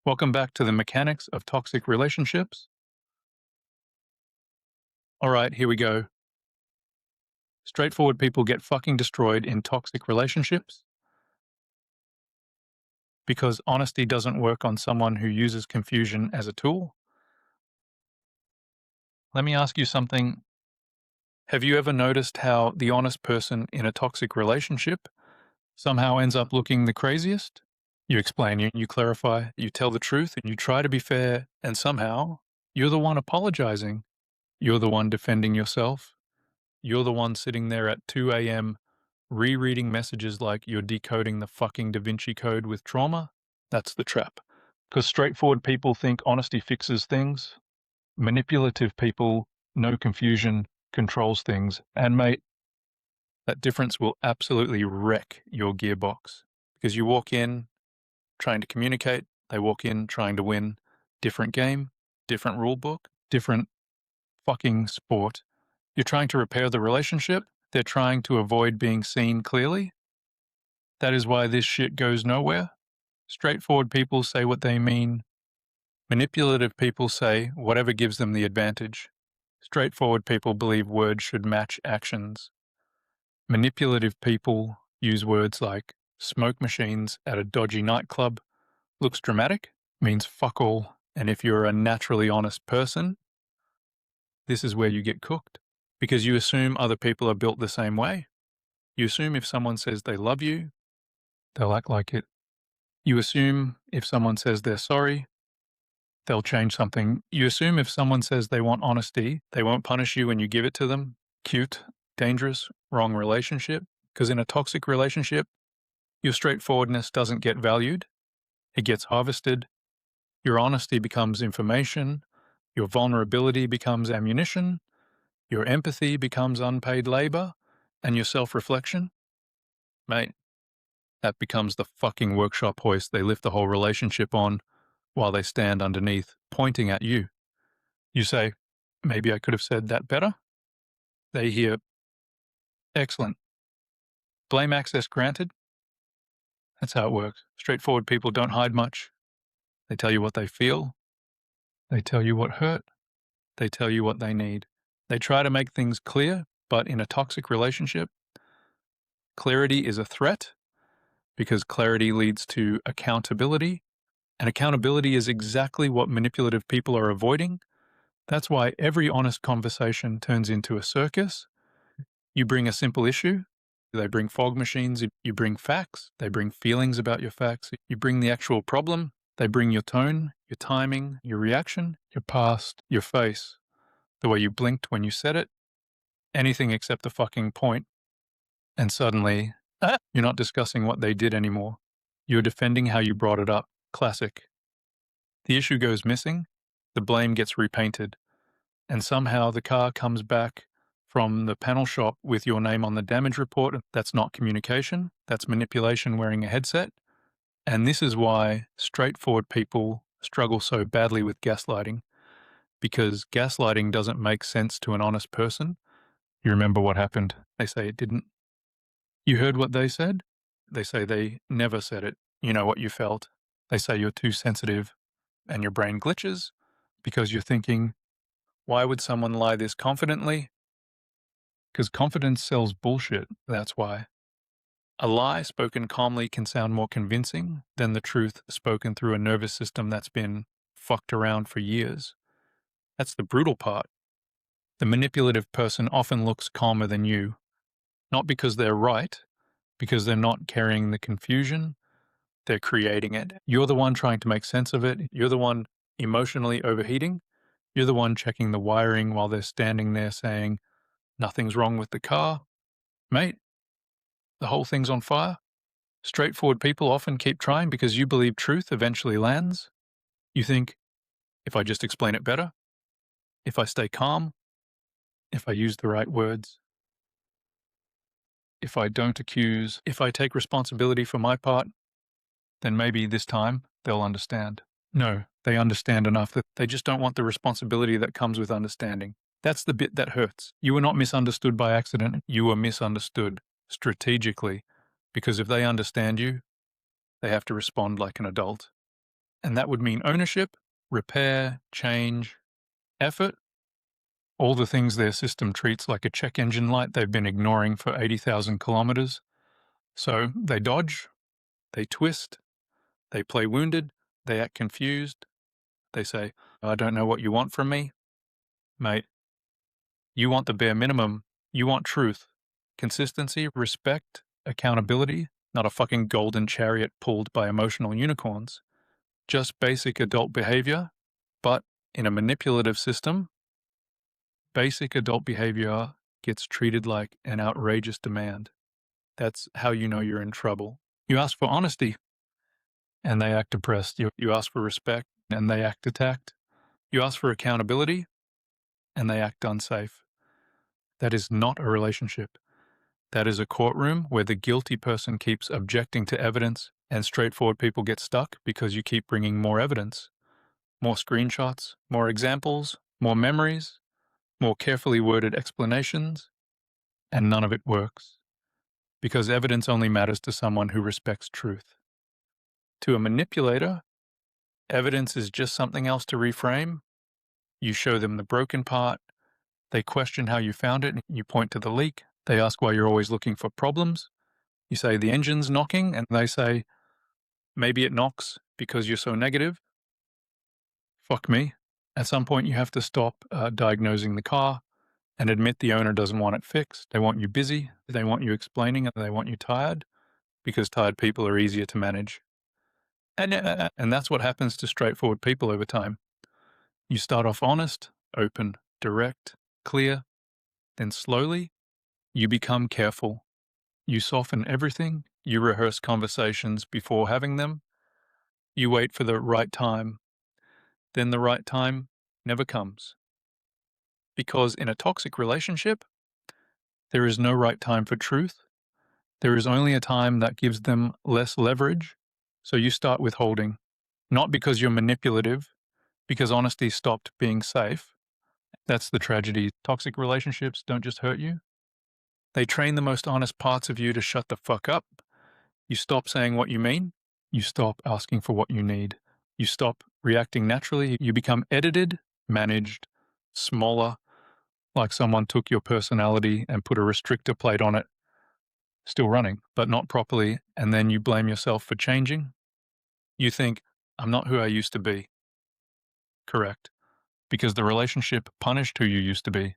Welcome back to the mechanics of toxic relationships. All right, here we go. Straightforward people get fucking destroyed in toxic relationships because honesty doesn't work on someone who uses confusion as a tool. Let me ask you something. Have you ever noticed how the honest person in a toxic relationship somehow ends up looking the craziest? You explain, you clarify, you tell the truth, and you try to be fair, and somehow you're the one apologizing. You're the one defending yourself. You're the one sitting there at 2 a.m. rereading messages like you're decoding the fucking Da Vinci Code with trauma. That's the trap. Because straightforward people think honesty fixes things. Manipulative people know confusion controls things. And mate, that difference will absolutely wreck your gearbox. Because you walk in trying to communicate, they walk in trying to win. Different game, different rule book, different fucking sport. You're trying to repair the relationship. They're trying to avoid being seen clearly. That is why this shit goes nowhere. Straightforward people say what they mean. Manipulative people say whatever gives them the advantage. Straightforward people believe words should match actions. Manipulative people use words like smoke machines at a dodgy nightclub. Looks dramatic, means fuck all. And if you're a naturally honest person, this is where you get cooked. Because you assume other people are built the same way. You assume if someone says they love you, they'll act like it. You assume if someone says they're sorry, they'll change something. You assume if someone says they want honesty, they won't punish you when you give it to them. Cute, dangerous, wrong relationship. Because in a toxic relationship, your straightforwardness doesn't get valued. It gets harvested. Your honesty becomes information. Your vulnerability becomes ammunition. Your empathy becomes unpaid labor. And your self-reflection, mate, that becomes the fucking workshop hoist they lift the whole relationship on while they stand underneath, pointing at you. You say, maybe I could have said that better. They hear, excellent. Blame access granted. That's how it works. Straightforward people don't hide much. They tell you what they feel. They tell you what hurt. They tell you what they need. They try to make things clear, but in a toxic relationship, clarity is a threat because clarity leads to accountability. And accountability is exactly what manipulative people are avoiding. That's why every honest conversation turns into a circus. You bring a simple issue, they bring fog machines, you bring facts, they bring feelings about your facts, you bring the actual problem, they bring your tone, your timing, your reaction, your past, your face, the way you blinked when you said it, anything except the fucking point. And suddenly, you're not discussing what they did anymore. You're defending how you brought it up. Classic. The issue goes missing, the blame gets repainted, and somehow the car comes back from the panel shop with your name on the damage report. That's not communication, that's manipulation wearing a headset. And this is why straightforward people struggle so badly with gaslighting, because gaslighting doesn't make sense to an honest person. You remember what happened. They say it didn't. You heard what they said. They say they never said it. You know what you felt. They say you're too sensitive and your brain glitches because you're thinking, why would someone lie this confidently? Because confidence sells bullshit, that's why. A lie spoken calmly can sound more convincing than the truth spoken through a nervous system that's been fucked around for years. That's the brutal part. The manipulative person often looks calmer than you, not because they're right, because they're not carrying the confusion, they're creating it. You're the one trying to make sense of it. You're the one emotionally overheating. You're the one checking the wiring while they're standing there saying, nothing's wrong with the car. Mate, the whole thing's on fire. Straightforward people often keep trying because you believe truth eventually lands. You think, if I just explain it better, if I stay calm, if I use the right words, if I don't accuse, if I take responsibility for my part, then maybe this time they'll understand. No, they understand enough that they just don't want the responsibility that comes with understanding. That's the bit that hurts. You were not misunderstood by accident. You were misunderstood strategically, because if they understand you, they have to respond like an adult. And that would mean ownership, repair, change, effort, all the things their system treats like a check engine light they've been ignoring for 80,000 kilometers. So they dodge, they twist, they play wounded, they act confused, they say, I don't know what you want from me. Mate, you want the bare minimum. You want truth, consistency, respect, accountability, not a fucking golden chariot pulled by emotional unicorns. Just basic adult behavior, but in a manipulative system, basic adult behavior gets treated like an outrageous demand. That's how you know you're in trouble. You ask for honesty, and they act oppressed. You ask for respect, and they act attacked. You ask for accountability, and they act unsafe. That is not a relationship. That is a courtroom where the guilty person keeps objecting to evidence, and straightforward people get stuck because you keep bringing more evidence, more screenshots, more examples, more memories, more carefully worded explanations, and none of it works. Because evidence only matters to someone who respects truth. To a manipulator, evidence is just something else to reframe. You show them the broken part, they question how you found it, and you point to the leak. They ask why you're always looking for problems. You say the engine's knocking, and they say, maybe it knocks because you're so negative. Fuck me. At some point, you have to stop diagnosing the car and admit the owner doesn't want it fixed. They want you busy, they want you explaining, and they want you tired, because tired people are easier to manage. And that's what happens to straightforward people over time. You start off honest, open, direct, clear, then slowly, you become careful. You soften everything, you rehearse conversations before having them, you wait for the right time, then the right time never comes. Because in a toxic relationship, there is no right time for truth. There is only a time that gives them less leverage. So you start withholding, not because you're manipulative, because honesty stopped being safe. That's the tragedy. Toxic relationships don't just hurt you. They train the most honest parts of you to shut the fuck up. You stop saying what you mean. You stop asking for what you need. You stop reacting naturally. You become edited, managed, smaller, like someone took your personality and put a restrictor plate on it, still running, but not properly, and then you blame yourself for changing. You think, I'm not who I used to be. Correct. Because the relationship punished who you used to be.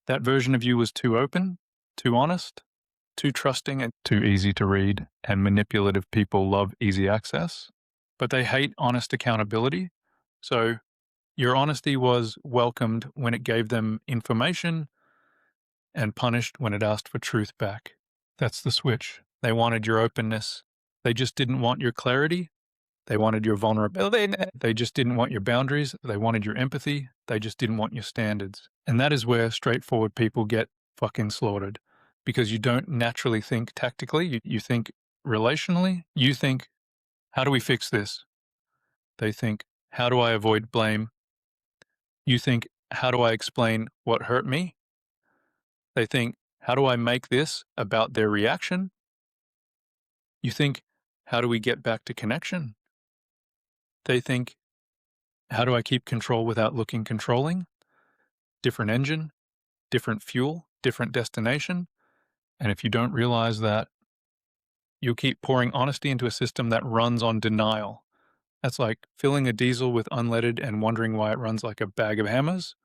That version of you was too open, too honest, too trusting, and too easy to read, and manipulative people love easy access, but they hate honest accountability. So your honesty was welcomed when it gave them information and punished when it asked for truth back. That's the switch. They wanted your openness. They just didn't want your clarity. They wanted your vulnerability. They just didn't want your boundaries. They wanted your empathy. They just didn't want your standards. And that is where straightforward people get fucking slaughtered, because you don't naturally think tactically. You think relationally. You think, how do we fix this? They think, how do I avoid blame? You think, how do I explain what hurt me? They think, how do I make this about their reaction? You think, how do we get back to connection? They think, how do I keep control without looking controlling? Different engine, different fuel, different destination. And if you don't realize that, you'll keep pouring honesty into a system that runs on denial. That's like filling a diesel with unleaded and wondering why it runs like a bag of hammers.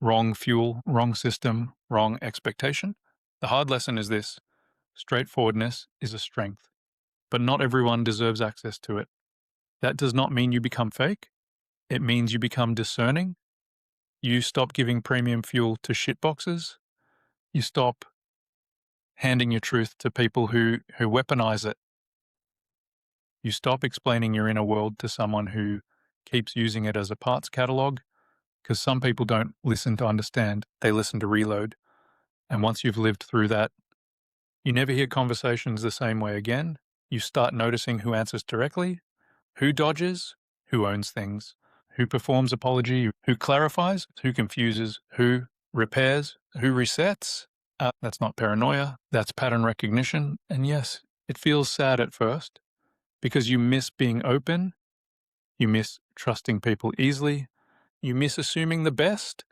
Wrong fuel, wrong system, wrong expectation. The hard lesson is this: straightforwardness is a strength, but not everyone deserves access to it. That does not mean you become fake. It means you become discerning. You stop giving premium fuel to shitboxes. You stop handing your truth to people who weaponize it. You stop explaining your inner world to someone who keeps using it as a parts catalog, because some people don't listen to understand, they listen to reload. And once you've lived through that, you never hear conversations the same way again. You start noticing who answers directly, who dodges, who owns things, who performs apology, who clarifies, who confuses, who repairs, who resets. That's not paranoia, that's pattern recognition. And yes, it feels sad at first because you miss being open, You miss trusting people easily. You miss assuming the best.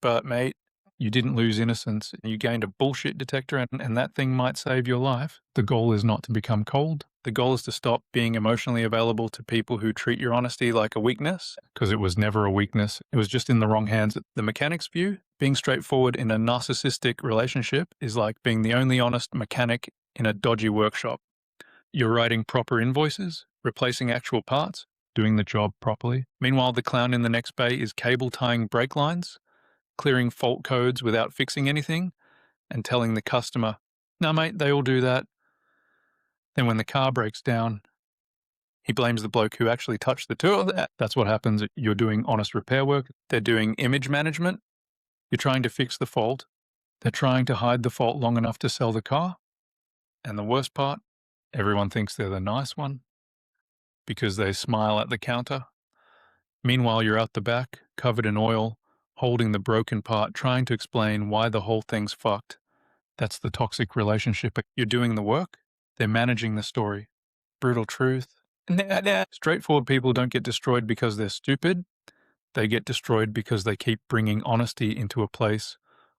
But, mate, you didn't lose innocence. You gained a bullshit detector, and that thing might save your life. The goal is not to become cold. The goal is to stop being emotionally available to people who treat your honesty like a weakness, because it was never a weakness. It was just in the wrong hands. The mechanic's view, being straightforward in a narcissistic relationship is like being the only honest mechanic in a dodgy workshop. You're writing proper invoices, replacing actual parts, doing the job properly. Meanwhile, the clown in the next bay is cable tying brake lines, clearing fault codes without fixing anything, and telling the customer, "No, mate, they all do that." Then when the car breaks down, he blames the bloke who actually touched the tool. That's what happens. You're doing honest repair work. They're doing image management. You're trying to fix the fault. They're trying to hide the fault long enough to sell the car. And the worst part, everyone thinks they're the nice one because they smile at the counter. Meanwhile, you're out the back, covered in oil, holding the broken part, trying to explain why the whole thing's fucked. That's the toxic relationship. You're doing the work. They're managing the story. Brutal truth. Straightforward people don't get destroyed because they're stupid. They get destroyed because they keep bringing honesty into a place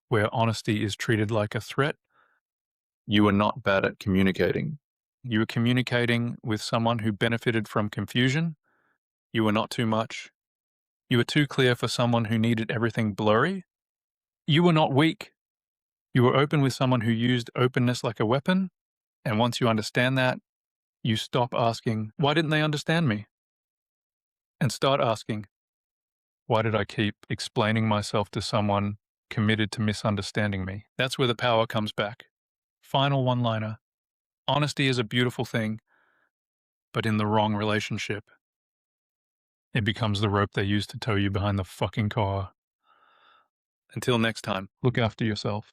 where honesty is treated like a threat. You are not bad at communicating. You are communicating with someone who benefited from confusion. You are not too much. You were too clear for someone who needed everything blurry. You were not weak. You were open with someone who used openness like a weapon. And once you understand that, you stop asking, "Why didn't they understand me?" And start asking, "Why did I keep explaining myself to someone committed to misunderstanding me?" That's where the power comes back. Final one-liner. Honesty is a beautiful thing, but in the wrong relationship, it becomes the rope they use to tow you behind the fucking car. Until next time, look after yourself.